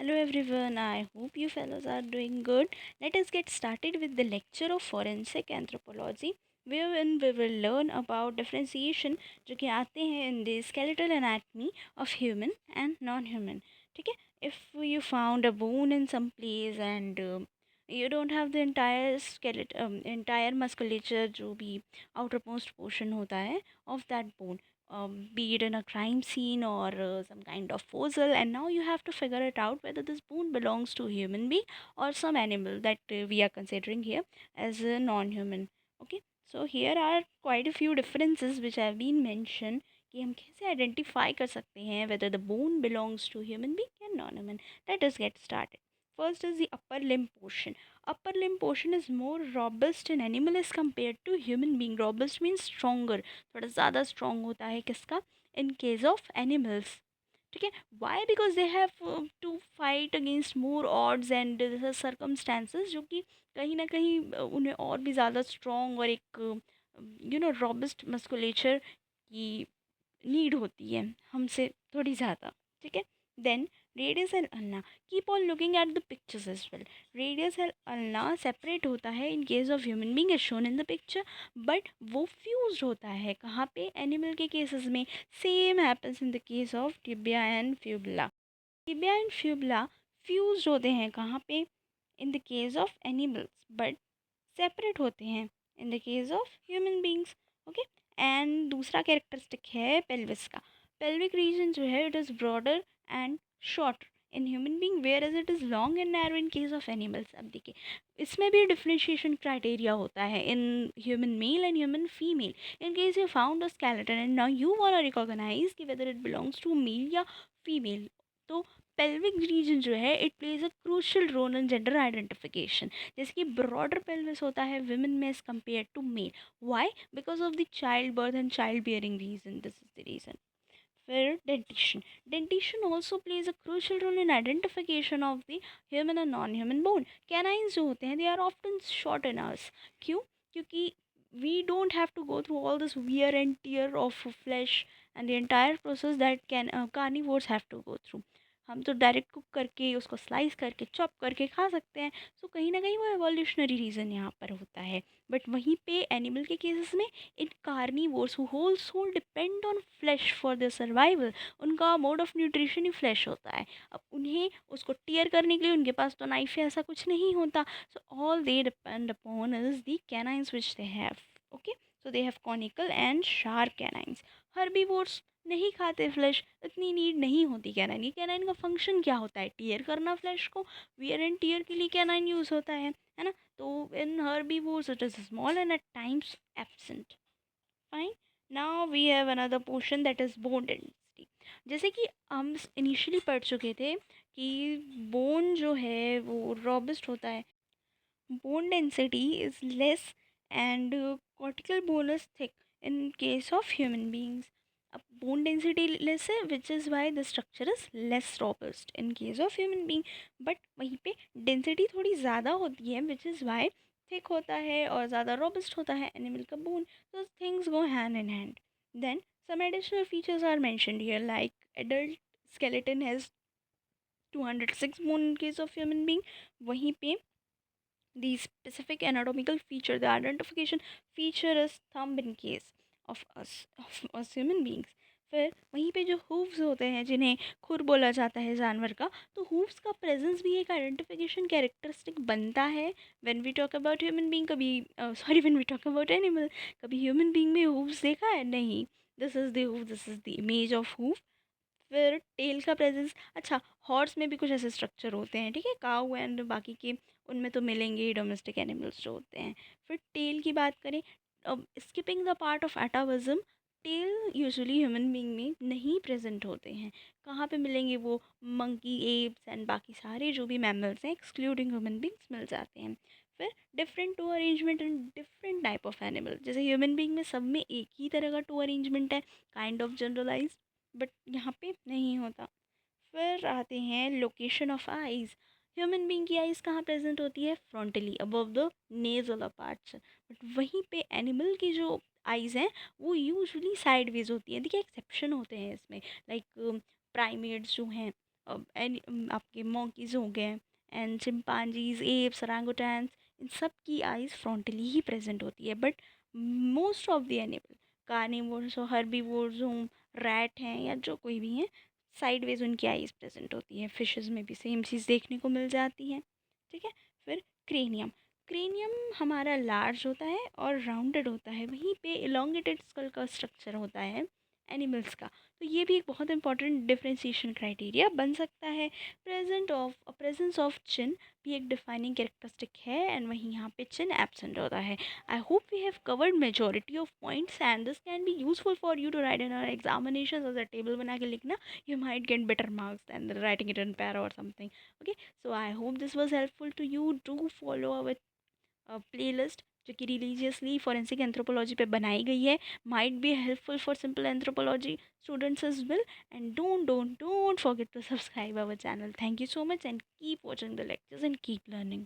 Hello everyone, I hope you fellows are doing good. Let us get started with the lecture of forensic anthropology wherein we will learn about differentiation जो कि आते हैं in the skeletal anatomy of human and non-human. ठीक है, if you found a bone in some place and you don't have the entire skeleton, entire musculature जो भी outermost portion होता है of that bone, be it in a crime scene or some kind of fossil, and now you have to figure it out whether this bone belongs to a human being or some animal that we are considering here as a non-human. Okay, so here are quite a few differences which have been mentioned कि हम कैसे identify कर सकते हैं whether the bone belongs to human being and non-human. Let us get started. First is the upper limb portion. Upper limb portion is more robust in animal as compared to human being. Robust means stronger, थोड़ा ज़्यादा strong होता है किसका, इन case of animals. ठीक है, why because they have to fight against more odds and circumstances जो कि कहीं ना कहीं उन्हें और भी ज़्यादा स्ट्रॉन्ग और एक रॉबस्ट मस्कुलेचर की नीड होती है हमसे थोड़ी ज़्यादा. ठीक है, then radius and ulna. Keep on looking at the pictures as well. Radius and ulna separate होता है in case of human being as shown in the picture, but वो फ्यूज होता है कहाँ पे, एनिमल के केसेस में. Same happens in the case of tibia and fibula. Tibia and fibula fuse होते हैं कहाँ पे, in the case of animals, but separate होते हैं इन the case of human beings. Okay, and दूसरा कैरेक्टरिस्टिक है पेल्विस का. पेल्विक रीजन जो है it is broader and shorter in human being whereas it is long and narrow in case of animals. अब देखिए, इसमें भी डिफ्रेंशिएशन क्राइटेरिया होता है in human male and human female. In case you found a skeleton and now you want to recognize कि whether it belongs to male या female, तो pelvic region जो है it plays a crucial role in gender identification. जैसे कि broader pelvis होता है women में as compared to male. Why? Because of the child birth and child bearing reason. This is the reason. फिर dentition. Dentition also plays a crucial role in identification of the human and non human bone. Canines जो होते हैं they are often short in us. क्यों? क्योंकि we don't have to go through all this wear and tear of flesh and the entire process that can carnivores have to go through. हम तो direct cook करके उसको slice करके chop करके खा सकते हैं. सो कहीं ना कहीं वो एवोल्यूशनरी रीज़न यहाँ पर होता है. बट वहीं पे एनिमल के केसेस में in carnivores who whole sole depend on flesh for their survival, उनका मोड ऑफ न्यूट्रिशन ही फ्लैश होता है. अब उन्हें उसको टीयर करने के लिए उनके पास तो नाइफ ऐसा कुछ नहीं होता. So all they depend upon is the canines which they have. Okay, so they have conical and sharp canines. Herbivores नहीं खाते फ्लैश, इतनी नीड नहीं होती कैनाइन की. कैनाइन का फंक्शन क्या होता है? टीयर करना फ्लैश को. वियर एंड टीयर के लिए कैनाइन यूज़ होता है ना. तो in herbivores it is small and at times absent. Fine. Now we have another portion that is bone density. जैसे कि हम इनिशियली पढ़ चुके थे कि बोन जो है वो रॉबस्ट होता है. Bone density is less and cortical bone is thick in case of human beings. अब bone density less है which is why the structure is less robust in case of human being. but वहीं पे density थोड़ी ज़्यादा होती है which is why thick होता है और ज़्यादा robust होता है animal का bone. So things go hand in hand. Then some additional features are mentioned here like adult skeleton has 206 bone in case of human being. वहीं पे the specific anatomical feature, the identification feature is thumb in case of us human beings. फिर वहीं पे जो hooves होते हैं जिन्हें खुर बोला जाता है जानवर का, तो हूव्स का प्रेजेंस भी एक आइडेंटिफिकेशन कैरेक्टरिस्टिक बनता है. When we talk about human being, कभी sorry, when we talk about animal, कभी ह्यूमन बीइंग में हूव्स देखा है? नहीं. This is the hoof, this is the image of hoof. फिर टेल का प्रेजेंस. अच्छा, हॉर्स में भी कुछ ऐसे स्ट्रक्चर होते हैं, ठीक है, काऊ एंड बाकी के उनमें तो मिलेंगे ही डोमेस्टिक एनिमल्स जो होते हैं. फिर टेल की बात करें, skipping the part of atavism, tail usually human being में नहीं प्रेजेंट होते हैं. कहाँ पे मिलेंगे वो? मंकी, एप्स एंड बाकी सारे जो भी मैमल्स हैं एक्सक्लूडिंग ह्यूमन बींग्स मिल जाते हैं. फिर different toe arrangement and different type of animal. जैसे ह्यूमन बींग में सब में एक ही तरह का टू अरेंजमेंट है, काइंड ऑफ जनरलाइज, बट यहाँ पे नहीं होता. फिर आते हैं location of eyes. Human being की आइज़ कहाँ प्रेजेंट होती है? Frontally above the nasal parts. But वहीं पे एनिमल की जो आइज़ हैं वो यूजुअली साइडवेज होती हैं. देखिए एक्सेप्शन होते हैं इसमें, लाइक प्राइमेट्स जो हैं आपके मॉन्कीज़ हो गए एंड चिंपांजीज, एप्स, ओरांगुटैन्स, इन सब की आइज़ फ्रंटली ही प्रेजेंट होती है। But most of the animal, carnivores हो, हर्बीवोर्स हों, रैट हैं या जो कोई भी हैं, साइडवेज उनकी आइज़ प्रेजेंट होती है। फिशेस में भी सेम चीज़ देखने को मिल जाती है। ठीक है। फिर क्रेनियम, क्रेनियम हमारा लार्ज होता है और राउंडेड होता है, वहीं पे इलोंगेटेड स्कल का स्ट्रक्चर होता है एनिमल्स का। तो ये भी एक बहुत इंपॉर्टेंट डिफरेंशिएशन क्राइटेरिया बन सकता है। प्रेजेंस ऑफ चिन भी एक डिफाइनिंग कैरेक्टरिस्टिक है एंड वहीं यहाँ पे चिन एब्सेंट होता है। I hope we have covered majority of points and this can be useful for you to write in our examination. As a table बना के लिखना, you might get better marks than writing it in para or something. Okay, so I hope this was helpful to you. Do follow our playlist जो कि religiously forensic anthropology पे बनाई गई है, might be helpful for simple anthropology students as well. And don't forget to subscribe our channel. Thank you so much and keep watching the lectures and keep learning.